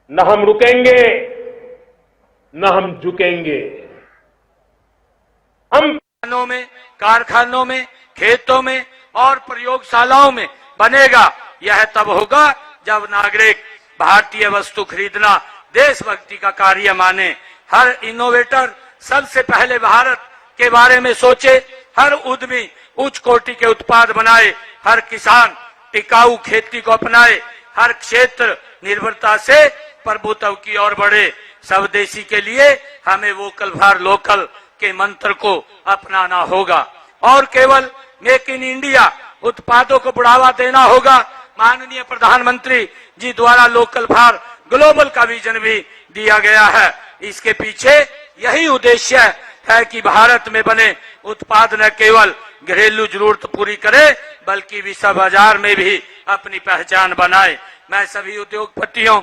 न हम रुकेंगे, न हम झुकेंगे। हम में, कारखानों में, खेतों में और प्रयोगशालाओं में बनेगा। यह तब होगा जब नागरिक भारतीय वस्तु खरीदना देशभक्ति का कार्य माने। हर इनोवेटर सबसे पहले भारत के बारे में सोचे, हर उद्यमी उच्च कोटि के उत्पाद बनाए, हर किसान टिकाऊ खेती को अपनाए, हर क्षेत्र निर्भरता से प्रभुत्व की ओर बढ़े। स्वदेशी के लिए हमें वोकल फॉर लोकल के मंत्र को अपनाना होगा और केवल मेक इन इंडिया उत्पादों को बढ़ावा देना होगा। माननीय प्रधानमंत्री जी द्वारा लोकल फॉर ग्लोबल का विजन भी दिया गया है। इसके पीछे यही उद्देश्य है कि भारत में बने उत्पाद न केवल घरेलू जरूरत पूरी करे बल्कि विश्व बाजार में भी अपनी पहचान बनाए। मैं सभी उद्योगपतियों,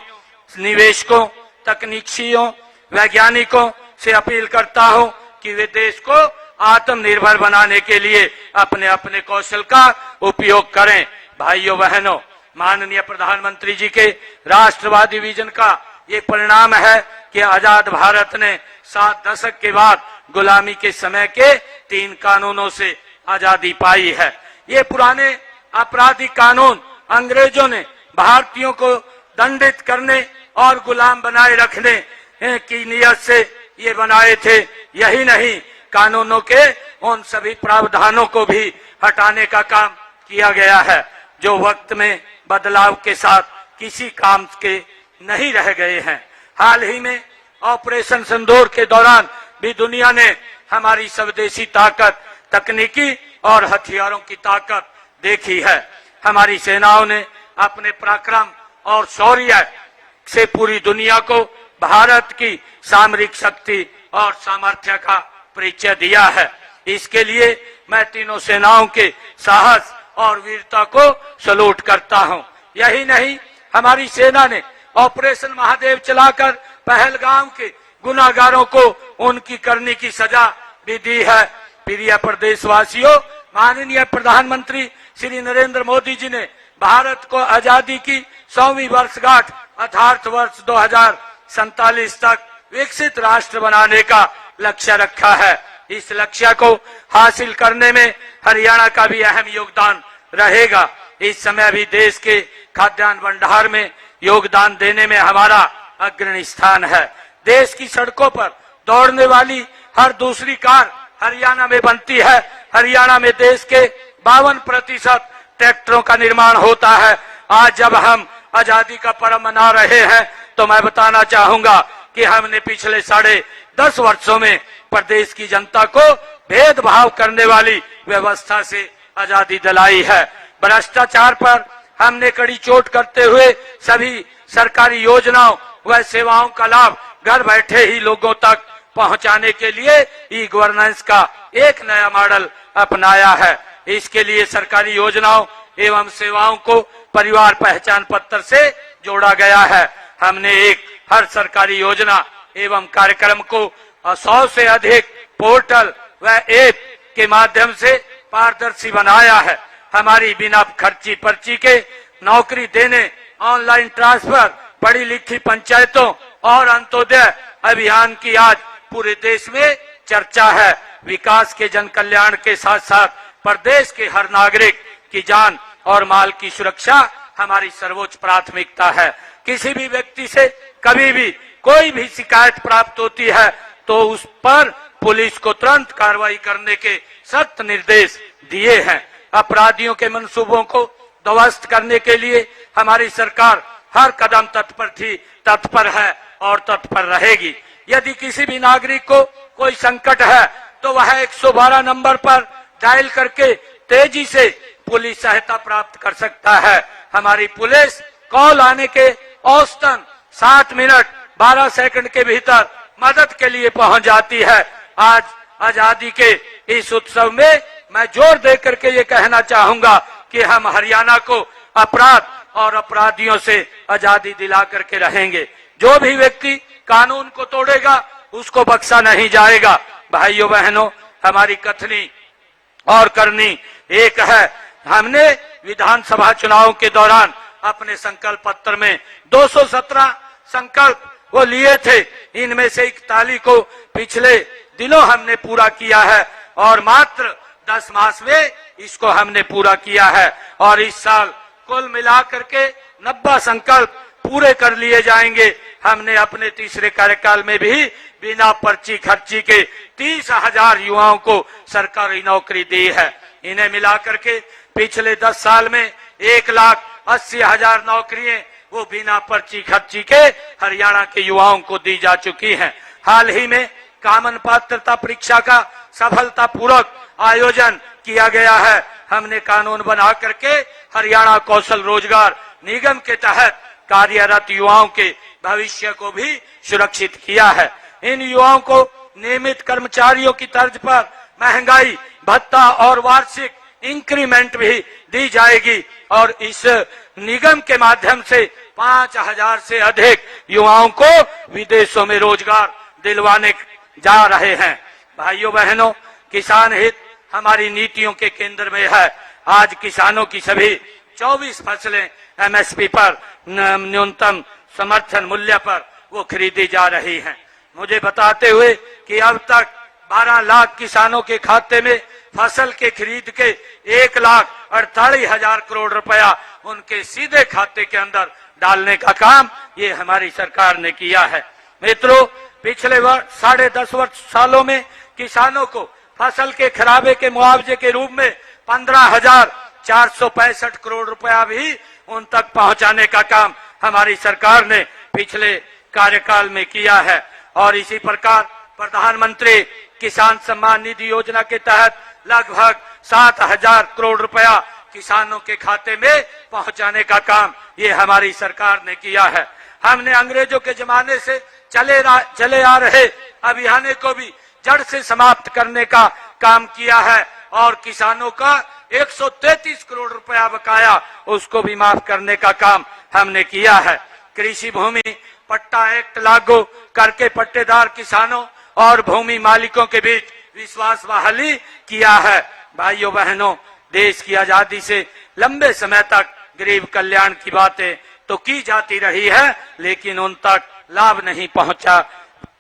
निवेशकों, तकनीशियों, वैज्ञानिकों से अपील करता हूं कि वे देश को आत्मनिर्भर बनाने के लिए अपने अपने कौशल का उपयोग करें। भाइयों बहनों, माननीय प्रधानमंत्री जी के राष्ट्रवादी विजन का ये परिणाम है कि आजाद भारत ने 7 दशक के बाद गुलामी के समय के 3 कानूनों से आजादी पाई है। ये पुराने आपराधिक कानून अंग्रेजों ने भारतीयों को दंडित करने और गुलाम बनाए रखने की नियत से ये बनाए थे। यही नहीं, कानूनों के उन सभी प्रावधानों को भी हटाने का काम किया गया है जो वक्त में बदलाव के साथ किसी काम के नहीं रह गए हैं। हाल ही में ऑपरेशन सिंदूर के दौरान भी दुनिया ने हमारी स्वदेशी ताकत, तकनीकी और हथियारों की ताकत देखी है। हमारी सेनाओं ने अपने पराक्रम और शौर्य से पूरी दुनिया को भारत की सामरिक शक्ति और सामर्थ्य का परिचय दिया है। इसके लिए मैं तीनों सेनाओं के साहस और वीरता को सलूट करता हूं। यही नहीं, हमारी सेना ने ऑपरेशन महादेव चलाकर पहलगाम के गुनाहगारों को उनकी करनी की सजा भी दी है। प्रिय प्रदेशवासियों, माननीय प्रधानमंत्री श्री नरेंद्र मोदी जी ने भारत को आजादी की 100वीं वर्षगांठ अर्थात वर्ष 2047 तक विकसित राष्ट्र बनाने का लक्ष्य रखा है। इस लक्ष्य को हासिल करने में हरियाणा का भी अहम योगदान रहेगा। इस समय भी देश के खाद्यान्न भंडार में योगदान देने में हमारा अग्रणी स्थान है। देश की सड़कों पर दौड़ने वाली हर दूसरी कार हरियाणा में बनती है। हरियाणा में देश के 52% ट्रैक्टरों का निर्माण होता है। आज जब हम आजादी का पर्व मना रहे हैं तो मैं बताना चाहूंगा कि हमने पिछले 10.5 वर्षों में प्रदेश की जनता को भेदभाव करने वाली व्यवस्था से आजादी दिलाई है। भ्रष्टाचार पर हमने कड़ी चोट करते हुए सभी सरकारी योजनाओं व सेवाओं का लाभ घर बैठे ही लोगों तक पहुंचाने के लिए ई गवर्नेंस का एक नया मॉडल अपनाया है। इसके लिए सरकारी योजनाओं एवं सेवाओं को परिवार पहचान पत्र से जोड़ा गया है। हमने हर सरकारी योजना एवं कार्यक्रम को 100 से अधिक पोर्टल व ऐप के माध्यम से पारदर्शी बनाया है। हमारी बिना खर्ची पर्ची के नौकरी देने, ऑनलाइन ट्रांसफर, पढ़ी लिखी पंचायतों और अंत्योदय अभियान की आज पूरे देश में चर्चा है। विकास के जन कल्याण के साथ साथ प्रदेश के हर नागरिक की जान और माल की सुरक्षा हमारी सर्वोच्च प्राथमिकता है। किसी भी व्यक्ति से कभी भी कोई भी शिकायत प्राप्त होती है तो उस पर पुलिस को तुरंत कार्रवाई करने के सख्त निर्देश दिए हैं। अपराधियों के मंसूबों को ध्वस्त करने के लिए हमारी सरकार हर कदम तत्पर है और तत्पर रहेगी। यदि किसी भी नागरिक को कोई संकट है तो वह 112 नंबर पर डायल करके तेजी से पुलिस सहायता प्राप्त कर सकता है। हमारी पुलिस कॉल आने के औसतन 7 मिनट 12 सेकंड के भीतर मदद के लिए पहुंच जाती है। आज आजादी के इस उत्सव में मैं जोर देकर के ये कहना चाहूंगा कि हम हरियाणा को अपराध और अपराधियों से आजादी दिला करके रहेंगे। जो भी व्यक्ति कानून को तोड़ेगा उसको बख्शा नहीं जाएगा। भाइयों बहनों, हमारी कथनी और करनी एक है। हमने विधानसभा चुनाव के दौरान अपने संकल्प पत्र में 217 संकल्प वो लिए थे, इनमें से 41 को पिछले दिनों हमने पूरा किया है और मात्र 10 मास में इसको हमने पूरा किया है। और इस साल कुल मिलाकर के 90 संकल्प पूरे कर लिए जाएंगे। हमने अपने तीसरे कार्यकाल में भी बिना पर्ची खर्ची के 30,000 युवाओं को सरकारी नौकरी दी है। इन्हें मिलाकर के पिछले 10 साल में 1,80,000 नौकरियां वो बिना पर्ची खर्ची के हरियाणा के युवाओं को दी जा चुकी हैं। हाल ही में कॉमन पात्रता परीक्षा का सफलतापूर्वक आयोजन किया गया है। हमने कानून बना करके हरियाणा कौशल रोजगार निगम के तहत कार्यरत युवाओं के भविष्य को भी सुरक्षित किया है। इन युवाओं को नियमित कर्मचारियों की तर्ज पर महंगाई भत्ता और वार्षिक इंक्रीमेंट भी दी जाएगी और इस निगम के माध्यम से 5,000 से अधिक युवाओं को विदेशों में रोजगार दिलवाने जा रहे हैं। भाइयों बहनों, किसान हित हमारी नीतियों के केंद्र में है। आज किसानों की सभी 24 फसलें एमएसपी पर न्यूनतम समर्थन मूल्य पर वो खरीदी जा रही हैं। मुझे बताते हुए कि अब तक 12 लाख किसानों के खाते में फसल के खरीद के 1,48,000 करोड़ रुपया उनके सीधे खाते के अंदर डालने का काम ये हमारी सरकार ने किया है। मित्रों, पिछले 10.5 सालों में किसानों को फसल के खराबे के मुआवजे के रूप में 15,465 करोड़ रुपया भी उन तक पहुंचाने का काम हमारी सरकार ने पिछले कार्यकाल में किया है। और इसी प्रकार प्रधानमंत्री किसान सम्मान निधि योजना के तहत लगभग 7,000 करोड़ रुपया किसानों के खाते में पहुंचाने का काम ये हमारी सरकार ने किया है। हमने अंग्रेजों के जमाने से चले आ रहे अभियान को भी जड़ से समाप्त करने का काम किया है और किसानों का 133 करोड़ रुपया बकाया उसको भी माफ करने का काम हमने किया है। कृषि भूमि पट्टा एक्ट लागू करके पट्टेदार किसानों और भूमि मालिकों के बीच विश्वास बहाली किया है। भाइयों बहनों, देश की आजादी से लंबे समय तक गरीब कल्याण की बातें तो की जाती रही है, लेकिन उन तक लाभ नहीं पहुंचा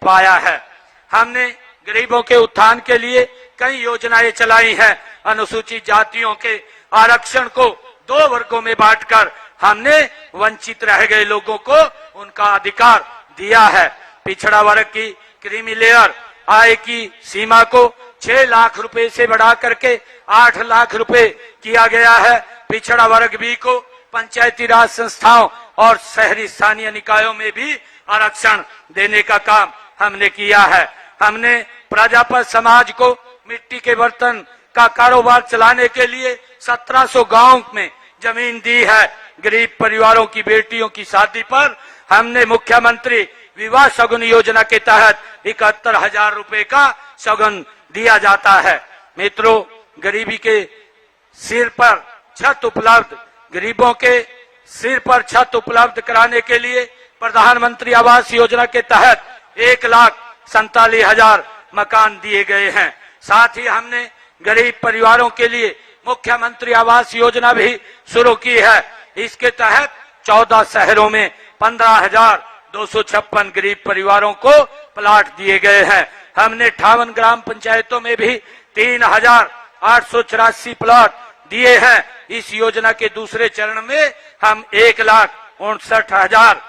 पाया है। हमने गरीबों के उत्थान के लिए कई योजनाएं चलाई हैं। अनुसूचित जातियों के आरक्षण को 2 वर्गों में बांटकर हमने वंचित रह गए लोगों को उनका अधिकार दिया है। पिछड़ा वर्ग की क्रीमी लेयर आय की सीमा को 6 लाख रुपए से बढ़ा करके 8 लाख रुपए किया गया है। पिछड़ा वर्ग बी को पंचायती राज संस्थाओं और शहरी स्थानीय निकायों में भी आरक्षण देने का काम हमने किया है। हमने प्रजापत समाज को मिट्टी के बर्तन का कारोबार चलाने के लिए 1700 गांव में जमीन दी है। गरीब परिवारों की बेटियों की शादी पर हमने मुख्यमंत्री विवाह शगुन योजना के तहत 71,000 रुपए का शगुन दिया जाता है। मित्रों, गरीबी के सिर पर छत उपलब्ध गरीबों के सिर पर छत उपलब्ध कराने के लिए प्रधानमंत्री आवास योजना के तहत 1,47,000 मकान दिए गए हैं। साथ ही हमने गरीब परिवारों के लिए मुख्यमंत्री आवास योजना भी शुरू की है। इसके तहत 14 शहरों में 15,256 गरीब परिवारों को प्लाट दिए गए हैं। हमने 58 ग्राम पंचायतों में भी 3,884 प्लाट दिए हैं। इस योजना के दूसरे चरण में हम 1,59,000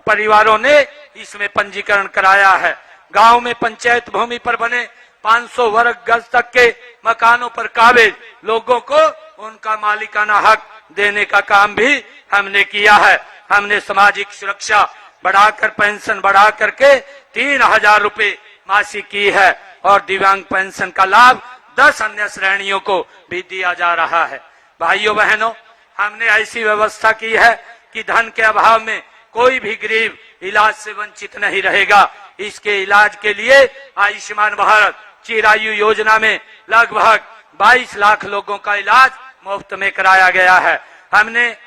परिवारों ने इसमें पंजीकरण कराया है। गांव में पंचायत भूमि पर बने 500 वर्ग गज तक के मकानों पर काबिल लोगों को उनका मालिकाना हक देने का काम भी हमने किया है। हमने सामाजिक सुरक्षा बढ़ाकर पेंशन बढ़ा करके 3,000 रुपए मासिक की है और दिव्यांग पेंशन का लाभ 10 अन्य श्रेणियों को भी दिया जा रहा है। भाइयों बहनों, हमने ऐसी व्यवस्था की है कि धन के अभाव में कोई भी गरीब इलाज से वंचित नहीं रहेगा। इसके इलाज के लिए आयुष्मान भारत चिरायु योजना में लगभग 22 लाख लोगों का इलाज मुफ्त में कराया गया है। हमने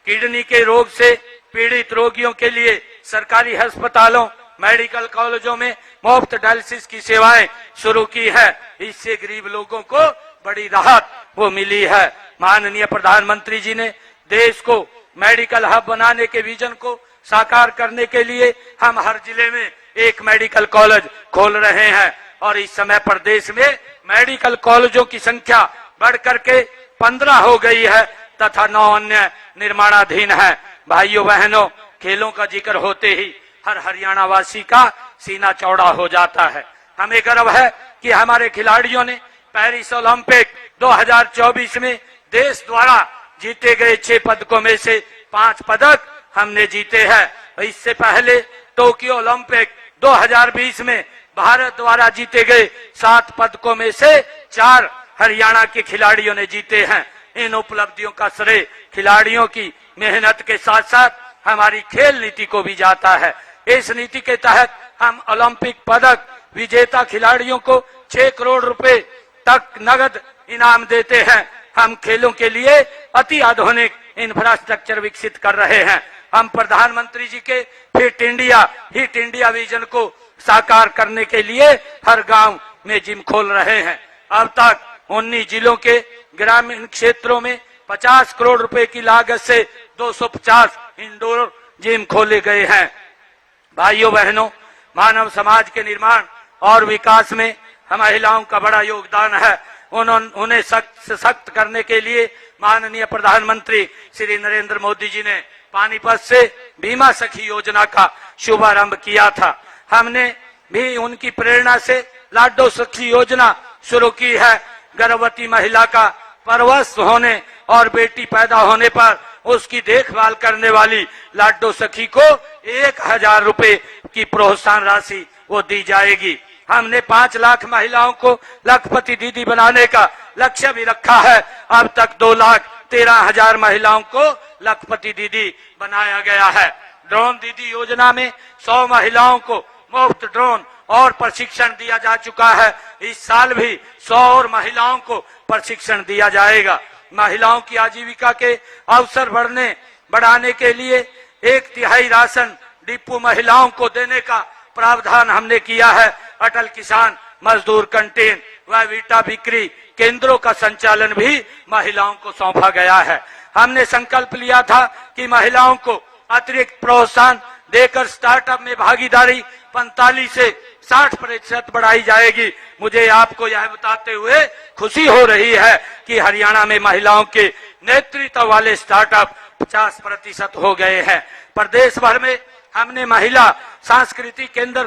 किडनी के रोग से पीड़ित रोगियों के लिए सरकारी अस्पतालों मेडिकल कॉलेजों में मुफ्त डायलिसिस की सेवाएं शुरू की है। इससे गरीब लोगों को बड़ी राहत वो मिली है। माननीय प्रधानमंत्री जी ने देश को मेडिकल हब बनाने के विजन को साकार करने के लिए हम हर जिले में एक मेडिकल कॉलेज खोल रहे हैं और इस समय प्रदेश में मेडिकल कॉलेजों की संख्या बढ़ करके 15 हो गई है तथा 9 अन्य निर्माणाधीन है। भाइयों बहनों, खेलों का जिक्र होते ही हर हरियाणा वासी का सीना चौड़ा हो जाता है। हमें गर्व है कि हमारे खिलाड़ियों ने पेरिस ओलंपिक 2024 में देश द्वारा जीते गए 6 पदकों में से 5 पदक हमने जीते हैं। इससे पहले टोक्यो ओलंपिक 2020 में भारत द्वारा जीते गए 7 पदकों में से 4 हरियाणा के खिलाड़ियों ने जीते हैं। इन उपलब्धियों का श्रेय खिलाड़ियों की मेहनत के साथ साथ हमारी खेल नीति को भी जाता है। इस नीति के तहत हम ओलंपिक पदक विजेता खिलाड़ियों को 6 करोड़ रुपए तक नगद इनाम देते हैं। हम खेलों के लिए अति आधुनिक इंफ्रास्ट्रक्चर विकसित कर रहे हैं। हम प्रधानमंत्री जी के हिट इंडिया विजन को साकार करने के लिए हर गांव में जिम खोल रहे हैं। अब तक 19 जिलों के ग्रामीण क्षेत्रों में 50 करोड़ रुपए की लागत से 250 इंडोर जिम खोले गए हैं। भाइयों बहनों, मानव समाज के निर्माण और विकास में महिलाओं का बड़ा योगदान है। उन्हें सशक्त करने के लिए माननीय प्रधानमंत्री श्री नरेंद्र मोदी जी ने पानीपत से बीमा सखी योजना का शुभारंभ किया था। हमने भी उनकी प्रेरणा से लाडो सखी योजना शुरू की है। गर्भवती महिला का परवश होने और बेटी पैदा होने पर उसकी देखभाल करने वाली लाडो सखी को 1000 रुपए की प्रोत्साहन राशि वो दी जाएगी। हमने 5 लाख महिलाओं को लखपति दीदी बनाने का लक्ष्य भी रखा है। अब तक 2,13,000 महिलाओं को लखपति दीदी बनाया गया है। ड्रोन दीदी योजना में 100 महिलाओं को मुफ्त ड्रोन और प्रशिक्षण दिया जा चुका है। इस साल भी 100 और महिलाओं को प्रशिक्षण दिया जाएगा। महिलाओं की आजीविका के अवसर बढ़ाने के लिए 1/3 राशन डिपो महिलाओं को देने का प्रावधान हमने किया है। अटल किसान मजदूर कैंटीन व वीटा बिक्री केंद्रों का संचालन भी महिलाओं को सौंपा गया है। हमने संकल्प लिया था कि महिलाओं को अतिरिक्त प्रोत्साहन देकर स्टार्टअप में भागीदारी 45 से 60% बढ़ाई जाएगी। मुझे आपको यह बताते हुए खुशी हो रही है कि हरियाणा में महिलाओं के नेतृत्व वाले स्टार्टअप 50% हो गए हैं। प्रदेश भर में हमने महिला सांस्कृतिक केंद्र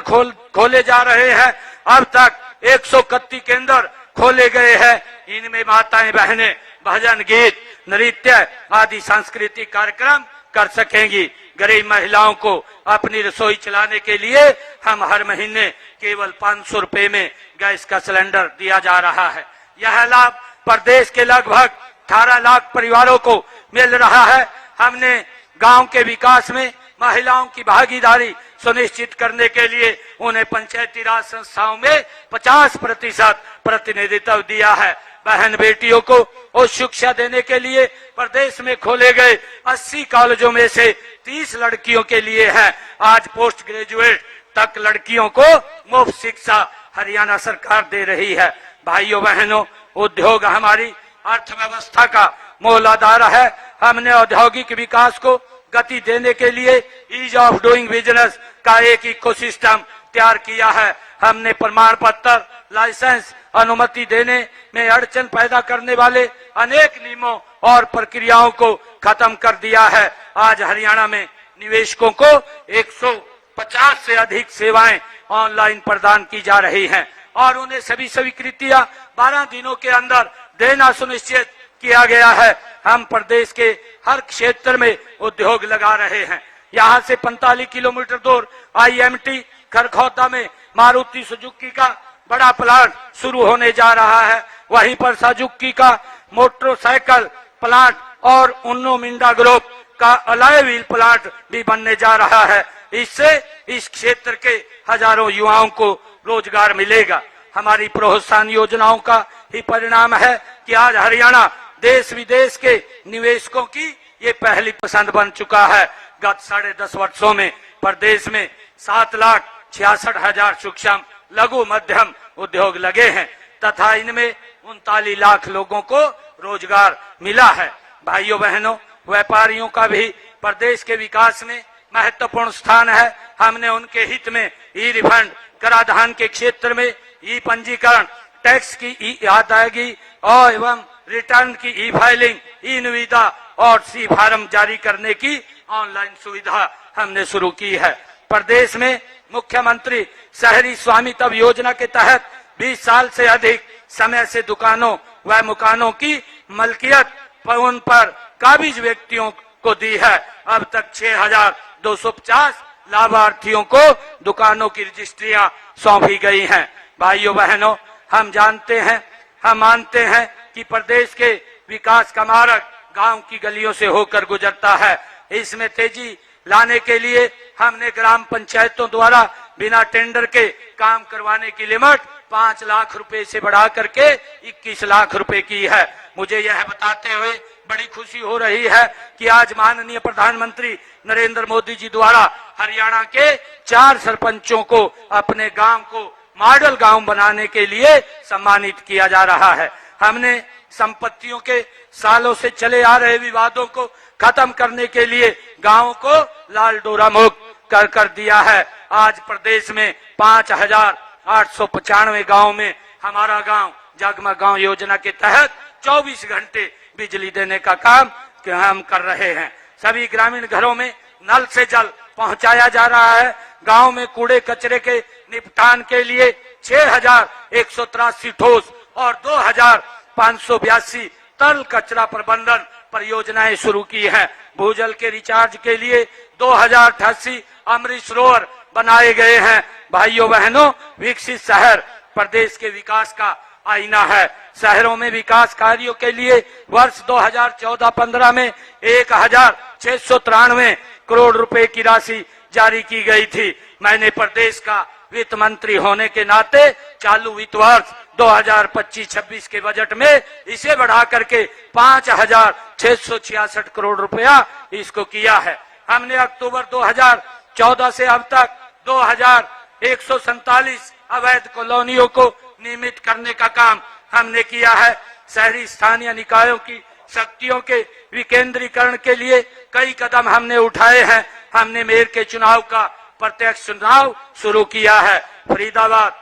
खोले जा रहे हैं। अब तक 131 केंद्र खोले गए हैं। इनमें माताएं बहनें भजन गीत नृत्य आदि सांस्कृतिक कार्यक्रम कर सकेंगी। गरीब महिलाओं को अपनी रसोई चलाने के लिए हम हर महीने केवल 500 रुपए में गैस का सिलेंडर दिया जा रहा है। यह लाभ प्रदेश के लगभग 18 लाख परिवारों को मिल रहा है। हमने गांव के विकास में महिलाओं की भागीदारी सुनिश्चित करने के लिए उन्हें पंचायती राज संस्थाओं में 50% प्रतिनिधित्व दिया है। बहन बेटियों को उच्च शिक्षा देने के लिए प्रदेश में खोले गए 80 कॉलेजों में से 30 लड़कियों के लिए है। आज पोस्ट ग्रेजुएट तक लड़कियों को मुफ्त शिक्षा हरियाणा सरकार दे रही है। भाइयों बहनों, उद्योग हमारी अर्थव्यवस्था का मूलाधार है। हमने औद्योगिक विकास को गति देने के लिए ईज ऑफ डूइंग बिजनेस का एक इकोसिस्टम तैयार किया है। हमने प्रमाण पत्र, लाइसेंस, अनुमति देने में अड़चन पैदा करने वाले अनेक नियमों और प्रक्रियाओं को खत्म कर दिया है। आज हरियाणा में निवेशकों को 150 से अधिक सेवाएं ऑनलाइन प्रदान की जा रही हैं और उन्हें सभी स्वीकृतियां 12 दिनों के अंदर देना सुनिश्चित किया गया है। हम प्रदेश के हर क्षेत्र में उद्योग लगा रहे हैं। यहाँ से 45 किलोमीटर दूर IMT खरखौदा में मारुति सुजुकी का बड़ा प्लांट शुरू होने जा रहा है। वहीं पर सुजुकी का मोटरसाइकिल प्लांट और उन्नो मिंडा ग्रुप का अलॉय व्हील प्लांट भी बनने जा रहा है। इससे इस क्षेत्र के हजारों युवाओं को रोजगार मिलेगा। हमारी प्रोत्साहन योजनाओं का ही परिणाम है कि आज हरियाणा देश विदेश के निवेशकों की ये पहली पसंद बन चुका है। गत 10.5 वर्षों में प्रदेश में 7,66,000 सूक्ष्म लघु मध्यम उद्योग लगे हैं तथा इनमें 39 लाख लोगों को रोजगार मिला है। भाइयों बहनों, व्यापारियों का भी प्रदेश के विकास में महत्वपूर्ण स्थान है। हमने उनके हित में ई रिफंड, कराधान के क्षेत्र में ई पंजीकरण, टैक्स की ई अदायगी और एवं रिटर्न की ई फाइलिंग, ई निविदा और सी फार्म जारी करने की ऑनलाइन सुविधा हमने शुरू की है। प्रदेश में मुख्यमंत्री शहरी स्वामित्व योजना के तहत 20 साल से अधिक समय से दुकानों व मकानों की मलकियत उन पर काबिज व्यक्तियों को दी है। अब तक 6,250 लाभार्थियों को दुकानों की रजिस्ट्रियां सौंपी गई हैं। भाइयों बहनों, हम जानते हैं, हम मानते हैं कि प्रदेश के विकास का मार्ग गांव की गलियों से होकर गुजरता है। इसमें तेजी लाने के लिए हमने ग्राम पंचायतों द्वारा बिना टेंडर के काम करवाने की लिमिट 5 लाख रुपए से बढ़ा करके 21 लाख रुपए की है। मुझे यह बताते हुए बड़ी खुशी हो रही है कि आज माननीय प्रधानमंत्री नरेंद्र मोदी जी द्वारा हरियाणा के 4 सरपंचों को अपने गांव को मॉडल गांव बनाने के लिए सम्मानित किया जा रहा है। हमने संपत्तियों के सालों से चले आ रहे विवादों को खत्म करने के लिए गांवों को लाल डोरा मुक्त कर दिया है। आज प्रदेश में 5,895 गांव में हमारा गांव जगमग गांव योजना के तहत 24 घंटे बिजली देने का काम हम कर रहे हैं। सभी ग्रामीण घरों में नल से जल पहुंचाया जा रहा है। गांव में कूड़े कचरे के निपटान के लिए 6,183 ठोस और 2,582 तरल कचरा प्रबंधन परियोजनाएं शुरू की है। भूजल के रिचार्ज के लिए 2,088 अमृत सरोवर बनाए गए हैं। भाइयों बहनों, विकसित शहर प्रदेश के विकास का आईना है। शहरों में विकास कार्यों के लिए वर्ष 2014-15 में 1,693 करोड़ रुपए की राशि जारी की गई थी। मैंने प्रदेश का वित्त मंत्री होने के नाते चालू वित्त वर्ष 2025-26 के बजट में इसे बढ़ा करके 5,666 करोड़ रुपया इसको किया है। हमने अक्टूबर 2014 से अब तक 2,147 अवैध कॉलोनियों को नियमित करने का काम हमने किया है। शहरी स्थानीय निकायों की शक्तियों के विकेंद्रीकरण के लिए कई कदम हमने उठाए हैं। हमने मेयर के चुनाव का प्रत्यक्ष चुनाव शुरू किया है। फरीदाबाद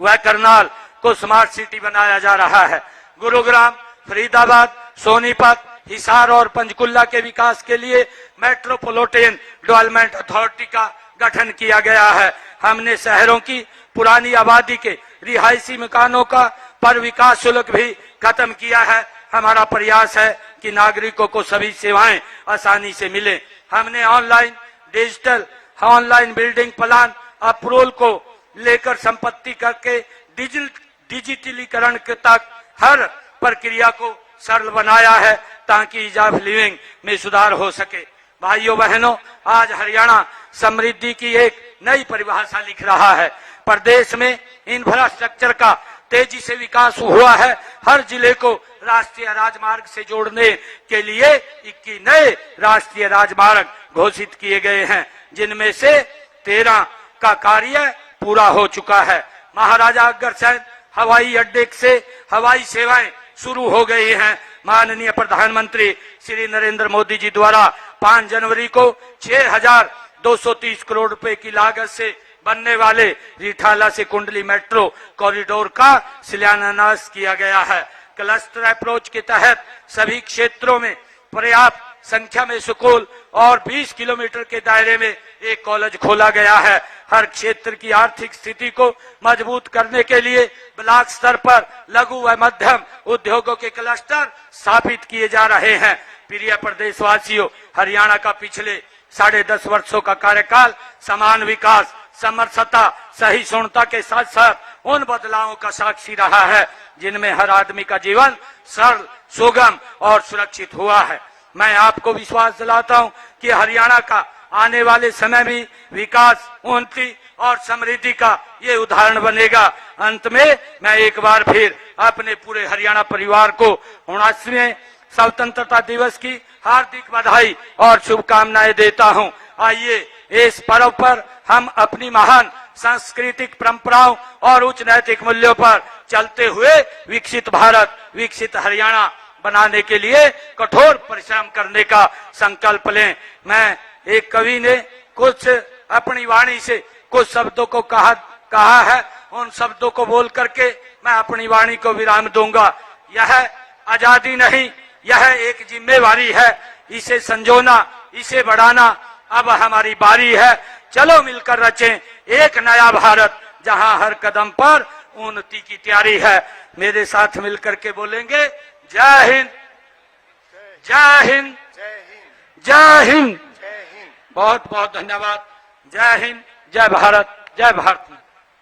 व करनाल को स्मार्ट सिटी बनाया जा रहा है। गुरुग्राम, फरीदाबाद, सोनीपत, हिसार और पंचकुला के विकास के लिए मेट्रोपॉलिटन डेवलपमेंट अथॉरिटी का गठन किया गया है। हमने शहरों की पुरानी आबादी के रिहायशी मकानों का पर विकास शुल्क भी खत्म किया है। हमारा प्रयास है कि नागरिकों को सभी सेवाएं आसानी से मिले। हमने ऑनलाइन बिल्डिंग प्लान अप्रूवल को लेकर संपत्ति करके डिजिटलीकरण तक हर प्रक्रिया को सरल बनाया है ताकि ईज ऑफ लिविंग में सुधार हो सके। भाइयों बहनों, आज हरियाणा समृद्धि की एक नई परिभाषा लिख रहा है। प्रदेश में इंफ्रास्ट्रक्चर का तेजी से विकास हुआ है। हर जिले को राष्ट्रीय राजमार्ग से जोड़ने के लिए 21 नए राष्ट्रीय राजमार्ग घोषित किए गए हैं, जिनमें से 13 का कार्य पूरा हो चुका है। महाराजा अग्रसेन हवाई अड्डे से हवाई सेवाएं शुरू हो गई हैं। माननीय प्रधानमंत्री श्री नरेंद्र मोदी जी द्वारा 5 जनवरी को 6,230 करोड़ रुपए की लागत से बनने वाले रिठाला से कुंडली मेट्रो कॉरिडोर का शिलान्यास किया गया है। क्लस्टर अप्रोच के तहत सभी क्षेत्रों में पर्याप्त संख्या में स्कूल और 20 किलोमीटर के दायरे में एक कॉलेज खोला गया है। हर क्षेत्र की आर्थिक स्थिति को मजबूत करने के लिए ब्लॉक स्तर पर लघु व मध्यम उद्योगों के क्लस्टर स्थापित किए जा रहे हैं। प्रिय प्रदेशवासियों, हरियाणा का पिछले 10.5 वर्षों का कार्यकाल समान विकास, समरसता, सहिष्णुता के साथ साथ उन बदलावों का साक्षी रहा है जिनमें हर आदमी का जीवन सरल, सुगम और सुरक्षित हुआ है। मैं आपको विश्वास दिलाता हूं कि हरियाणा का आने वाले समय में विकास, उन्नति और समृद्धि का ये उदाहरण बनेगा। अंत में मैं एक बार फिर अपने पूरे हरियाणा परिवार को 79वें स्वतंत्रता दिवस की हार्दिक बधाई और शुभकामनाएं देता हूं। आइए इस पर्व पर हम अपनी महान सांस्कृतिक परंपराओं और उच्च नैतिक मूल्यों पर चलते हुए विकसित भारत, विकसित हरियाणा बनाने के लिए कठोर परिश्रम करने का संकल्प लें। मैं एक कवि ने कुछ अपनी वाणी से कुछ शब्दों को कहा है। उन शब्दों को बोल करके मैं अपनी वाणी को विराम दूंगा। यह आजादी नहीं, यह एक जिम्मेवारी है। इसे संजोना, इसे बढ़ाना अब हमारी बारी है। चलो मिलकर रचें एक नया भारत, जहां हर कदम पर उन्नति की तैयारी है। मेरे साथ मिलकर के बोलेंगे, जय हिंद, जय हिंद, जय हिंद। बहुत बहुत धन्यवाद। जय हिंद, जय भारत, जय भारत।